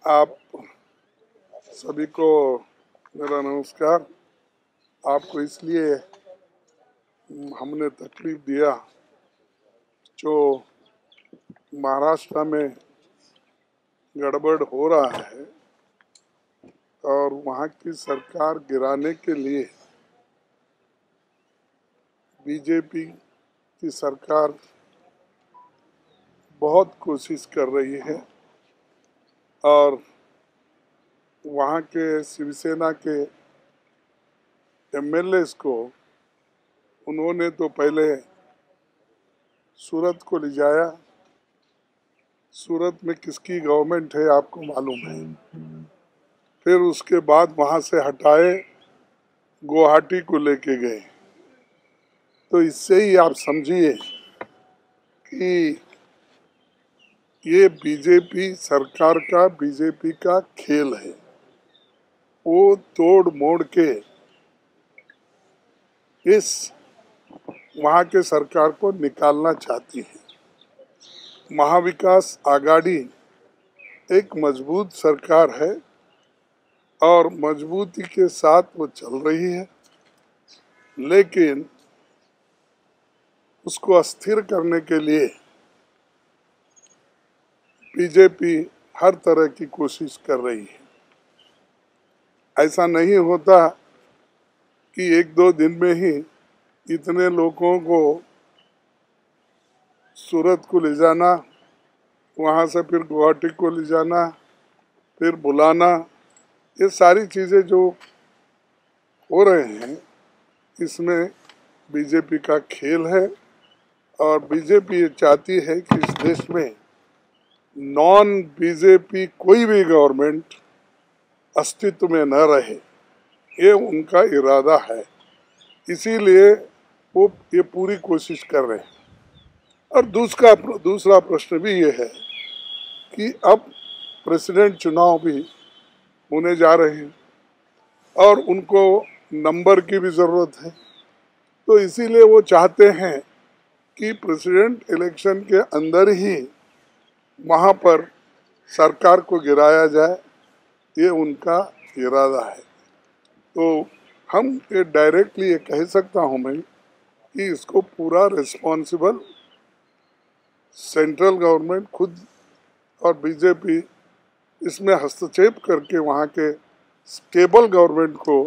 आप सभी को मेरा नमस्कार। आपको इसलिए हमने तकलीफ दिया जो महाराष्ट्र में गड़बड़ हो रहा है और वहाँ की सरकार गिराने के लिए बीजेपी की सरकार बहुत कोशिश कर रही है और वहाँ के शिवसेना के एमएलएस को उन्होंने तो पहले सूरत को ले जाया। सूरत में किसकी गवर्नमेंट है आपको मालूम है। फिर उसके बाद वहाँ से हटाए गुवाहाटी को लेके गए। तो इससे ही आप समझिए कि ये बीजेपी सरकार का बीजेपी का खेल है। वो तोड़ मोड़ के इस वहाँ के सरकार को निकालना चाहती है। महाविकास आघाड़ी एक मजबूत सरकार है और मजबूती के साथ वो चल रही है, लेकिन उसको अस्थिर करने के लिए बीजेपी हर तरह की कोशिश कर रही है। ऐसा नहीं होता कि एक दो दिन में ही इतने लोगों को सूरत को ले जाना, वहाँ से फिर गुवाहाटी को ले जाना, फिर बुलाना, ये सारी चीज़ें जो हो रहे हैं इसमें बीजेपी का खेल है। और बीजेपी ये चाहती है कि इस देश में नॉन बीजेपी कोई भी गवर्नमेंट अस्तित्व में न रहे, ये उनका इरादा है। इसीलिए वो ये पूरी कोशिश कर रहे हैं। और दूसरा प्रश्न भी ये है कि अब प्रेसिडेंट चुनाव भी होने जा रहे हैं और उनको नंबर की भी ज़रूरत है। तो इसीलिए वो चाहते हैं कि प्रेसिडेंट इलेक्शन के अंदर ही वहाँ पर सरकार को गिराया जाए, ये उनका इरादा है। तो हम ये डायरेक्टली ये कह सकता हूँ मैं कि इसको पूरा रिस्पॉन्सिबल सेंट्रल गवर्नमेंट खुद और बीजेपी इसमें हस्तक्षेप करके वहाँ के स्टेबल गवर्नमेंट को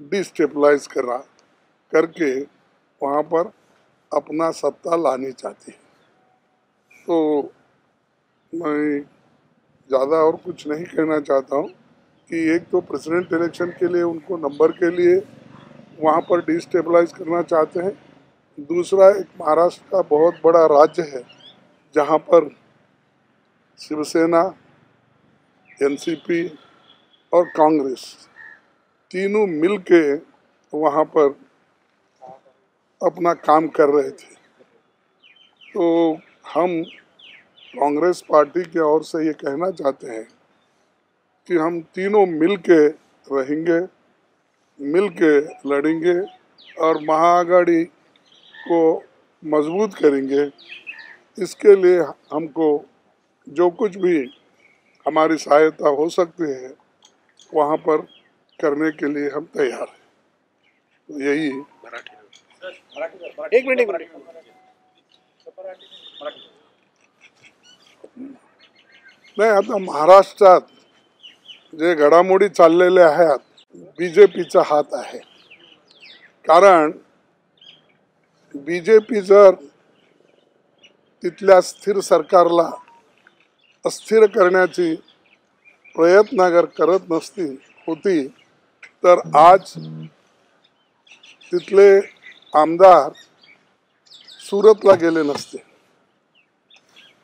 डिस्टेबलाइज करके वहाँ पर अपना सत्ता लानी चाहती है। तो मैं ज़्यादा और कुछ नहीं कहना चाहता हूँ कि एक तो प्रेसिडेंट इलेक्शन के लिए उनको नंबर के लिए वहाँ पर डिस्टेबलाइज करना चाहते हैं। दूसरा, एक महाराष्ट्र का बहुत बड़ा राज्य है जहाँ पर शिवसेना, एनसीपी और कांग्रेस तीनों मिलके वहाँ पर अपना काम कर रहे थे। तो हम कांग्रेस पार्टी की ओर से ये कहना चाहते हैं कि हम तीनों मिलके रहेंगे, मिलके लड़ेंगे और महाआघाड़ी को मजबूत करेंगे। इसके लिए हमको जो कुछ भी हमारी सहायता हो सकती है वहाँ पर करने के लिए हम तैयार हैं। तो यही एक मिनिट नाही, आता महाराष्ट्रात जे घडामोडी चाललेल्या आहेत बीजेपीचा हात आहे। कारण बीजेपी जर तिथल्या स्थिर सरकारला अस्थिर करण्याची प्रयत्न अगर करत नसती होती तर आज तिथले आमदार सूरतला गेले नसते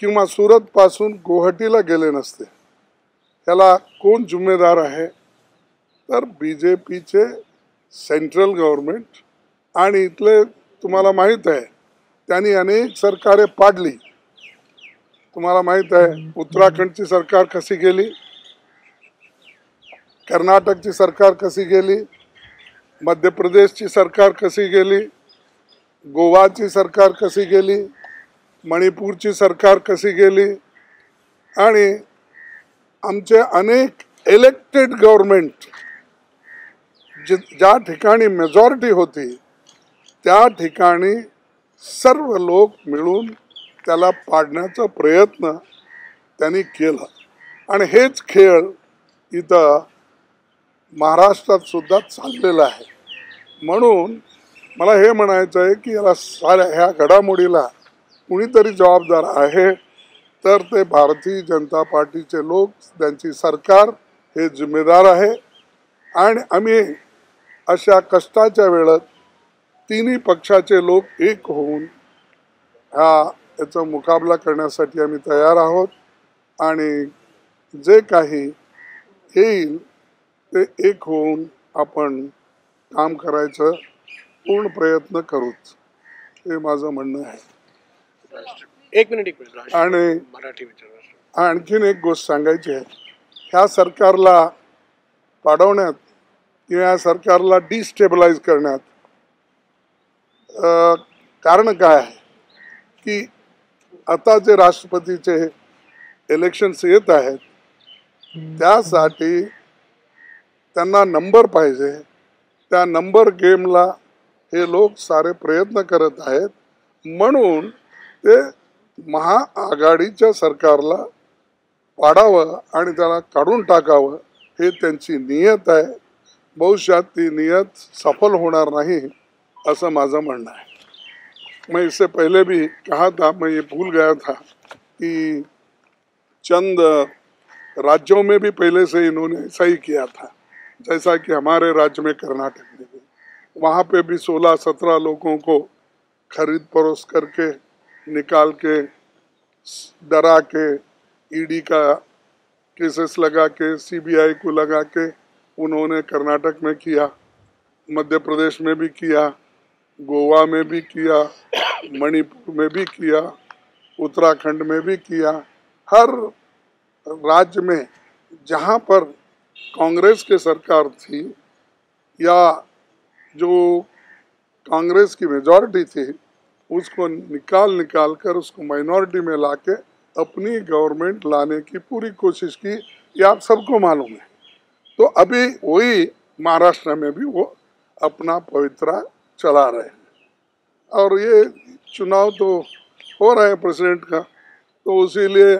किंवा सूरत पासून गुवाहाटीला गेले नसते। त्याला कोण जिम्मेदार आहे तर बीजेपीचे सेंट्रल गवर्नमेंट। आणि इथले तुम्हाला माहित आहे त्यांनी अनेक सरकारे पाडली। तुम्हाला माहित आहे उत्तराखंडची सरकार कशी गेली, कर्नाटकची सरकार कशी गेली, मध्य प्रदेशची सरकार कशी गेली, गोवाची सरकार कशी गेली, मणिपूरची सरकार कशी गेली आणि आमचे अनेक इलेक्टेड गव्हर्नमेंट ज्या ठिकाणी मेजॉरिटी होती त्या ठिकाणी सर्व लोक मिळून त्याला पाडण्याचा प्रयत्न त्यांनी केला आणि हेच खेळ इथं महाराष्ट्रात सुद्धा चाललेला आहे. म्हणून मला हे म्हणायचं आहे की याला साऱ्या ह्या घडामोडीला कुणीतरी जबाबदार आहे तर ते भारतीय जनता पार्टीचे लोक, त्यांची सरकार हे जिम्मेदार आहे. आणि आम्ही अशा कष्टाच्या वेळात तिन्ही पक्षाचे लोक एक होऊन याचा मुकाबला करण्यासाठी आम्ही तयार आहोत आणि जे काही येईल ते एक होऊन आपण काम करायचं पूर्ण प्रयत्न करूच, हे माझं म्हणणं आहे. एक मिनिट आणि मराठी आणखीन एक गोष्ट सांगायची आहे. ह्या सरकारला पाडवण्यात किंवा या सरकारला डिस्टेबलाइज करण्यात कारण काय आहे की आता जे राष्ट्रपतीचे इलेक्शन्स येत आहेत त्यासाठी त्यांना नंबर पाहिजे. त्या नंबर गेमला हे लोक सारे प्रयत्न करत आहेत. म्हणून ते महाआघाडीच्या सरकारला पाडावं आणि त्याला काढून टाकावं हे त्यांची नियत आहे. भविष्यात ती नियत सफल होणार नाही ऐसा माझा म्हणना है. मैं इससे पहले भी कहा था, मैं ये भूल गया था कि चंद राज्यों में भी पहले से इन्होंने ऐसा ही किया था, जैसा कि हमारे राज्य में कर्नाटक में भी, वहाँ पे भी 16-17 लोगों को खरीद फरोख्त करके निकाल के डरा के ईडी का केसेस लगा के सीबीआई को लगा के उन्होंने कर्नाटक में किया, मध्य प्रदेश में भी किया, गोवा में भी किया, मणिपुर में भी किया, उत्तराखंड में भी किया. हर राज्य में जहाँ पर कांग्रेस की सरकार थी या जो कांग्रेस की मेजॉरिटी थी उसको निकाल कर उसको माइनॉरिटी में लाके अपनी गवर्नमेंट लाने की पूरी कोशिश की, ये आप सबको मालूम है. तो अभी वही महाराष्ट्र में भी वो अपना पवित्रा चला रहे हैं और ये चुनाव तो हो रहा है प्रेसिडेंट का, तो इसीलिए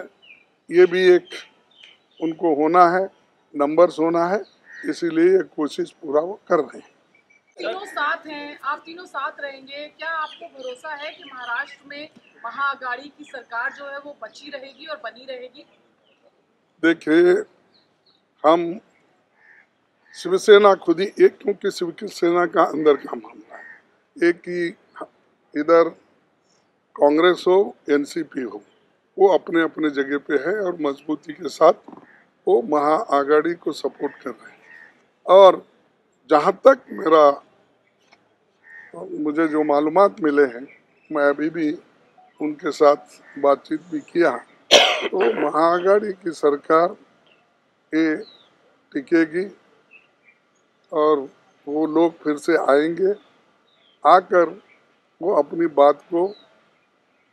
ये भी एक उनको होना है, नंबर्स होना है, इसीलिए ये कोशिश पूरा वो कर रहे हैं. तीनों साथ हैं, आप तीनों साथ रहेंगे, क्या आपको भरोसा है कि महाराष्ट्र में महाआघाड़ी की सरकार जो है वो बची रहेगी और बनी रहेगी? देखिए, हम शिवसेना खुद ही एक, क्योंकि शिवसेना का अंदर का मामला है, एक ही इधर कांग्रेस हो एनसीपी हो, वो अपने अपने जगह पे है और मजबूती के साथ वो महाआघाड़ी को सपोर्ट कर रहे हैं. और जहाँ तक मुझे जो मालूमात मिले हैं, मैं अभी भी उनके साथ बातचीत भी किया, तो महाआघाड़ी की सरकार ये टिकेगी और वो लोग फिर से आएंगे, आकर वो अपनी बात को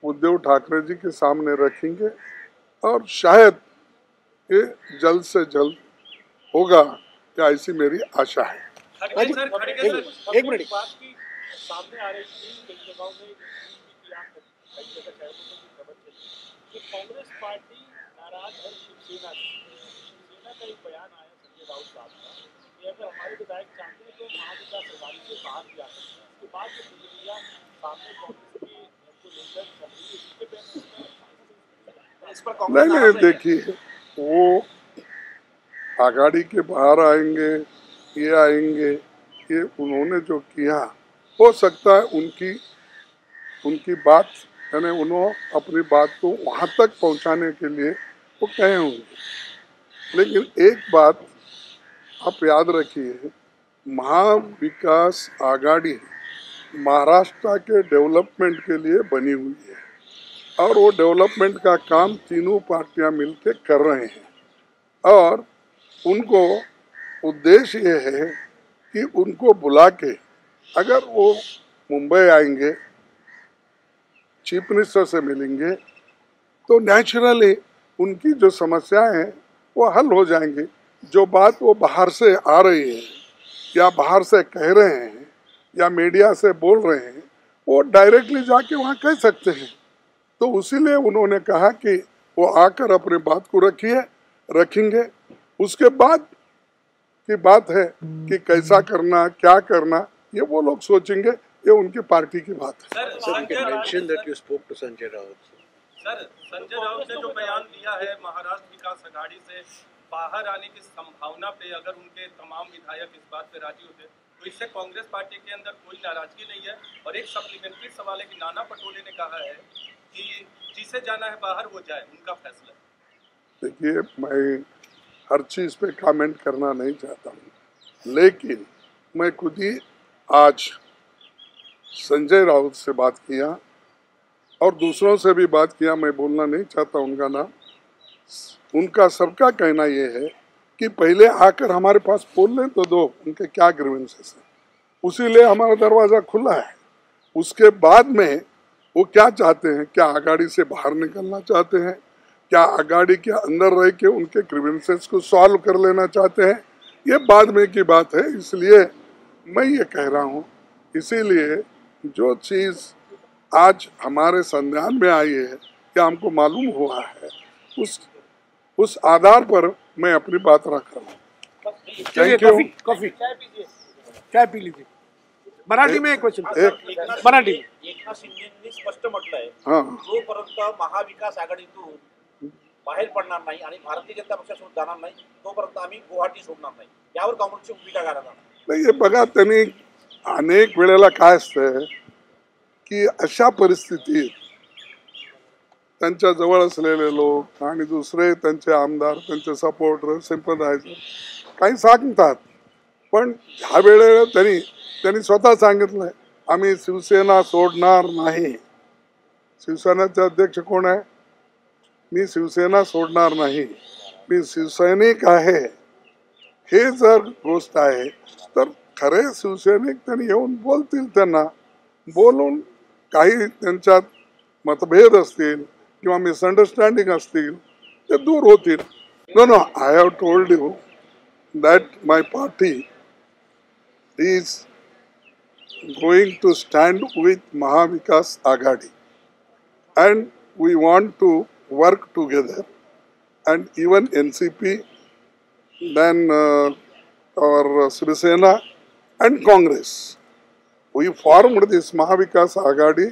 उद्धव ठाकरे जी के सामने रखेंगे और शायद ये जल्द से जल्द होगा, क्या ऐसी मेरी आशा है. एक मिनट सामने आ रही थी कई जगहों में कई जगह शहरों में खबर चली कि कांग्रेस पार्टी नाराज है शिवसेना का एक बयान आया संजय राउत साहब का कि अगर हमारे विधायक चाहते हैं तो महाविकास अघाड़ी से बाहर भी आ सकते हैं. उसके बाद जो प्रतिक्रिया सामने कांग्रेस की को लेकर चल रही है, इसके पे इस पर कांग्रेस नहीं, देखिए, वो आघाड़ी के बाहर आएंगे, ये आएंगे, ये उन्होंने जो किया हो सकता है उनकी बात, यानी उन्होंने अपनी बात को वहाँ तक पहुँचाने के लिए वो कहे होंगे. लेकिन एक बात आप याद रखिए, महाविकास आघाड़ी महाराष्ट्र के डेवलपमेंट के लिए बनी हुई है और वो डेवलपमेंट का काम तीनों पार्टियां मिलकर कर रहे हैं और उनको उद्देश्य ये है कि उनको बुला के, अगर वो मुंबई आएंगे, चीफ मिनिस्टर से मिलेंगे, तो नेचुरली उनकी जो समस्याएं हैं वो हल हो जाएंगे। जो बात वो बाहर से आ रही है या बाहर से कह रहे हैं या मीडिया से बोल रहे हैं, वो डायरेक्टली जाके वहाँ कह सकते हैं। तो उसीलिए उन्होंने कहा कि वो आकर अपनी बात को रखेंगे। उसके बाद की बात है कि कैसा करना, क्या करना, ये वो लोग सोचेंगे, ये उनकी पार्टी की बात है। Sir, you can mention that you spoke to Sanjay Raut. Sir, Sanjay Raut ने जो बयान दिया है महाराष्ट्र विकास अघाड़ी से बाहर आने की संभावना पे, अगर उनके तमाम विधायक इस बात पे राजी होते तो इससे कांग्रेस पार्टी के अंदर कोई नाराजगी नहीं है। और एक सप्लीमेंट्री सवाल है कि नाना पटोले ने कहा है कि जिसे जाना है बाहर वो जाए, उनका फैसला। देखिए, मैं हर चीज पे कमेंट करना नहीं चाहता हूँ, लेकिन मैं खुद ही आज संजय राउत से बात किया और दूसरों से भी बात किया। मैं बोलना नहीं चाहता उनका नाम। उनका सबका कहना ये है कि पहले आकर हमारे पास बोल लें तो दो उनके क्या ग्रीवेंसेस हैं, उसीलिए हमारा दरवाज़ा खुला है। उसके बाद में वो क्या चाहते हैं, क्या अघाड़ी से बाहर निकलना चाहते हैं, क्या अघाड़ी के अंदर रह के उनके ग्रीवेंसेस को सॉल्व कर लेना चाहते हैं, ये बाद में की बात है। इसलिए मैं ये कह रहा हूँ, इसीलिए जो चीज़ आज हमारे संज्ञान में आई है या हमको मालूम हुआ है, उस आधार पर मैं अपनी बात रख रहा हूँ। Thank you. कॉफी चाय पी लीजिए। मराठी में एक क्वेश्चन, मराठी में एकनाथ शिंदेंनी स्पष्ट म्हटलंय, हाँ, जोपर्यंत महाविकास आघाडीतून बाहेर पडणार नाही आणि भारतीय जनता पक्षासोबत जाणार नाही तोपर्यंत आम्ही गुवाहाटी सोडणार नाही, यावर काँग्रेसची भूमिका काय राहणार? नाही, हे बघा, त्यांनी अनेक वेळेला काय असतं की अशा परिस्थितीत त्यांच्या जवळ असलेले लोक आणि दुसरे त्यांचे आमदार, त्यांचे सपोर्टर, सिंपथायझर काही सांगतात, पण ह्या वेळेला त्यांनी स्वतः सांगितलंय, आम्ही शिवसेना सोडणार नाही। शिवसेनेचे अध्यक्ष कोण आहे? मी शिवसेना सोडणार नाही, मी शिवसैनिक आहे। हे जर गोष्ट आहे तर खरे शिवसैनिक त्यांनी येऊन बोलतील, त्यांना बोलून काही त्यांच्यात मतभेद असतील किंवा मिसअंडरस्टँडिंग असतील ते दूर होतील। No, I have told you that my party is going to stand with Mahavikas Aghadi and we want to work together, and even NCP, then our Shiv Sena and Congress, we formed this Mahavikas Aghadi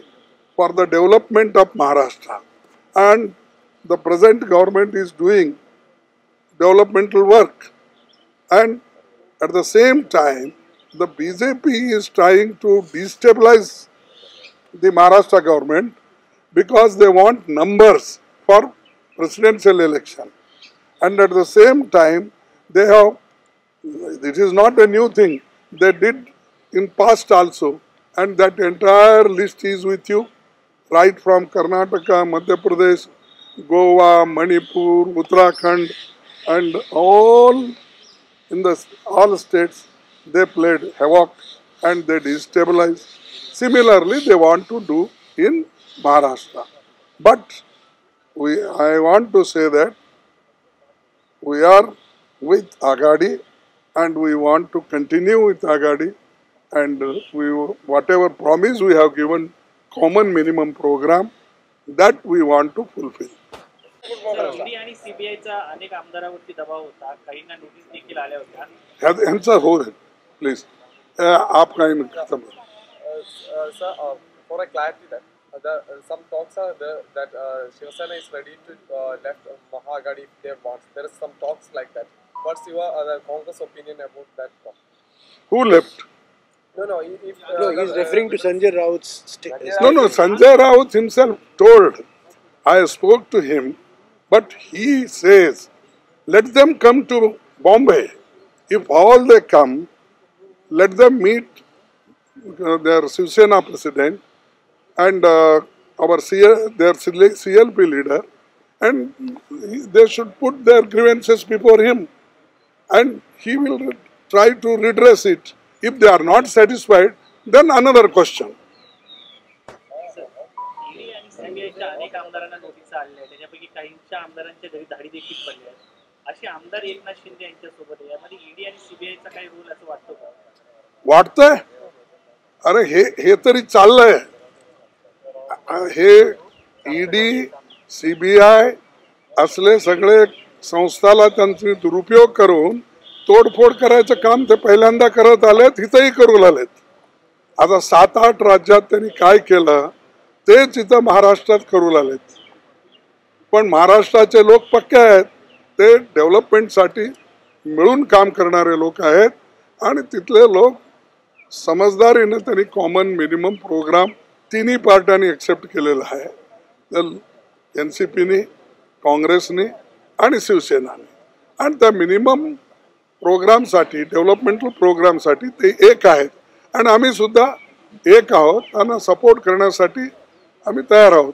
for the development of Maharashtra, and the present government is doing developmental work, and at the same time the BJP is trying to destabilize the Maharashtra government because they want numbers for presidential election, and at the same time they have, it is not a new thing, they did in past also, and that entire list is with you, right from Karnataka, Madhya Pradesh, Goa, Manipur, Uttarakhand, and all states they played havoc and they destabilized. Similarly they want to do in Maharashtra. But I want to say that we are with Aghadi and we want to continue with Aghadi, and whatever promise we have given, common minimum program, that we want to fulfill. ED आणि सीबीआयचा अनेक आमदारांवरती दबाव होता, काहींना notice देखील आल्या होत्या। Answer हो रहे प्लीज, आप कहीं खत्म। Sir, for a clarity that some talks are there that Shiv Sena is ready to left Mahagadhi if they want. There is some talks like that. What's your Congress opinion about that talk? Who left? No, he's referring to Sanjay Raut's statement. No, Sanjay Raut himself told, I spoke to him, but he says, let them come to Bombay. If all they come, let them meet their Shiv Sena president and their CLP leader, and they should put their grievances before him, and he will try to redress it. If they are not satisfied, then another question. ED आणि सीबीआयच्या अनेक आमदारांना notice आलेल्या आहेत, त्याच्यापैकी काहींच्या आमदारांच्या घरी धाडी देखील पडल्या आहेत। अशी आमदार एकनाथ शिंदे यांच्यासोबत आहे, यामध्ये ईडी आणि सीबीआयचा काही रोल असं वाटतं का? वाटतंय? अरे हे तरी चाललंय. हे ईडी सीबीआय असले सगळे संस्थाला त्यांचे दुरुपयोग करून तोडफोड करायचं काम ते पहिल्यांदा करत आलेत, इथंही करू लागलेत. आता 7-8 राज्यात त्यांनी काय केलं तेच इथं महाराष्ट्रात करू लागलेत. पण महाराष्ट्राचे लोक पक्के आहेत, ते डेव्हलपमेंटसाठी मिळून काम करणारे लोक आहेत आणि तिथले लोक समजदारीने त्यांनी कॉमन मिनिमम प्रोग्राम तिन्ही पार्ट्यांनी एक्सेप्ट केलेला आहे. तर NCPने, काँग्रेसने आणि शिवसेनाने, आणि त्या मिनिमम प्रोग्रामसाठी, डेव्हलपमेंटल प्रोग्रामसाठी ते एक आहेत आणि आम्ही सुद्धा एक आहोत. त्यांना सपोर्ट करण्यासाठी आम्ही तयार आहोत.